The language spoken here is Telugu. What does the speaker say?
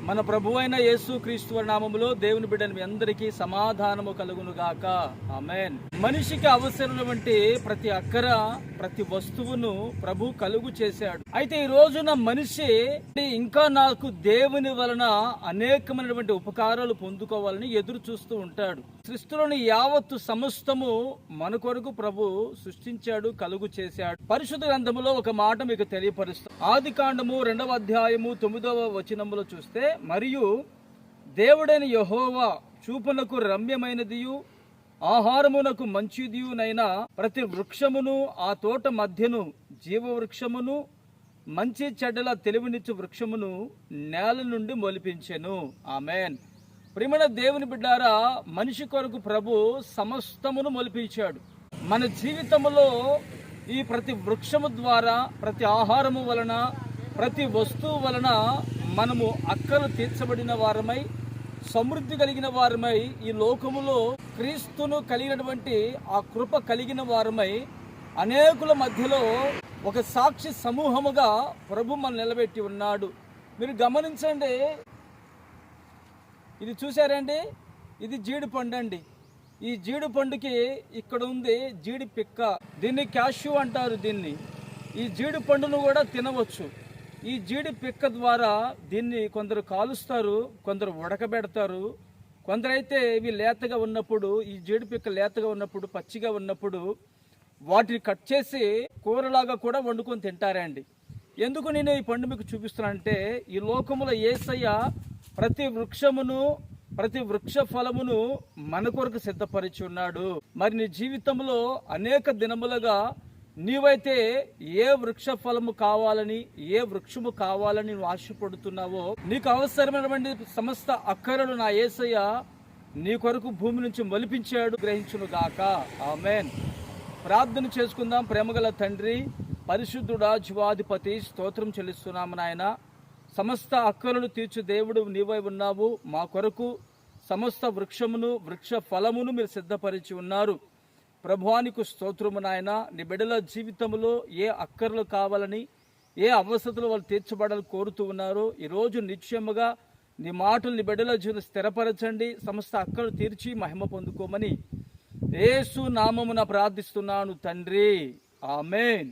మన ప్రభు అయిన యేసు క్రీస్తు నామములో దేవుని బిడ్డలు మీ అందరికీ సమాధానము కలుగును గాక. ఆమేన్. మనిషికి అవసరమైనటువంటి ప్రతి అక్కర, ప్రతి వస్తువును ప్రభు కలుగు చేశాడు. అయితే ఈ రోజున మనిషి ఇంకా నాకు దేవుని వలన అనేకమైనటువంటి ఉపకారాలు పొందుకోవాలని ఎదురు చూస్తూ ఉంటాడు. సృష్టిలోని యావత్తు సమస్తము మన కొరకు ప్రభు సృష్టించాడు, కలుగు చేశాడు. పరిశుద్ధ గ్రంథములో ఒక మాట మీకు తెలియపరుస్తాం. ఆదికాండము 2వ అధ్యాయము 9వ వచనములో చూస్తే, మరియు దేవుడైన యెహోవా చూపునకు రమ్యమైనదియు ఆహారమునకు మంచిదియునైన ప్రతి వృక్షమును ఆ తోట మధ్యను జీవవృక్షమును మంచి చెడ్డల తెలివినిచ్చు వృక్షమును నేల నుండి మొలిపించెను. ఆమేన్. ప్రియమైన దేవుని బిడ్డారా, మనిషి కొరకు ప్రభు సమస్తమును మొలిపించాడు. మన జీవితంలో ఈ ప్రతి వృక్షము ద్వారా, ప్రతి ఆహారము వలన, ప్రతి వస్తువు వలన మనము అక్కలు తీర్చబడిన వారమై, సమృద్ధి కలిగిన వారమై, ఈ లోకములో క్రీస్తును కలిగినటువంటి ఆ కృప కలిగిన వారమై అనేకుల మధ్యలో ఒక సాక్షి సమూహముగా ప్రభు మన నిలబెట్టి ఉన్నాడు. మీరు గమనించండి, ఇది చూసారండి, ఇది జీడి పండు అండి. ఈ జీడి పండుకి ఇక్కడ ఉంది జీడి పిక్క, దీన్ని క్యాష్యూ అంటారు. ఈ జీడి పండును కూడా తినవచ్చు. ఈ జీడి పిక్క ద్వారా దీన్ని కొందరు కాలుస్తారు, కొందరు ఉడకబెడతారు, కొందరైతే ఇవి లేతగా ఉన్నప్పుడు, ఈ జీడి పిక్క లేతగా ఉన్నప్పుడు, పచ్చిగా ఉన్నప్పుడు వాటిని కట్ చేసి కూరలాగా కూడా వండుకొని తింటారండి. ఎందుకు నేను ఈ పండు మీకు చూపిస్తున్నానంటే, ఈ లోకములో యేసయ్య ప్రతి వృక్షమును, ప్రతి వృక్ష ఫలమును మన కొరకు సిద్ధపరిచి ఉన్నాడు. మరి నీ జీవితంలో అనేక దినములుగా నీవైతే ఏ వృక్ష ఫలము కావాలని, ఏ వృక్షము కావాలని నువ్వు ఆశపడుతున్నావో, నీకు అవసరమైనటువంటి సమస్త అక్కరలు నా యేసయ్య నీ కొరకు భూమి నుంచి మొలిపించాడు. గ్రహించును గాక. ఆమేన్. ప్రార్థన చేసుకుందాం. ప్రేమగల తండ్రి, పరిశుద్ధుడా, జీవాధిపతి, స్తోత్రం చెల్లిస్తున్నాము నాయన. సమస్త అక్కలను తీర్చు దేవుడు నీవై ఉన్నావు. మా కొరకు సమస్త వృక్షమును, వృక్ష ఫలమును మీరు సిద్ధపరిచి ఉన్నారు. ప్రభువానికి స్తోత్రము నాయన. నీ బిడ్డల జీవితంలో ఏ అక్కర్లు కావాలని, ఏ అవసరతలు వాళ్ళు తీర్చబడాలని కోరుతూ ఉన్నారు. ఈరోజు నిశ్చయముగా నీ మాటలు నీ బిడ్డల జీవితం స్థిరపరచండి. సమస్త అక్కలు తీర్చి మహిమ పొందుకోమని యేసు నామమున ప్రార్థిస్తున్నాను తండ్రి. ఆమేన్.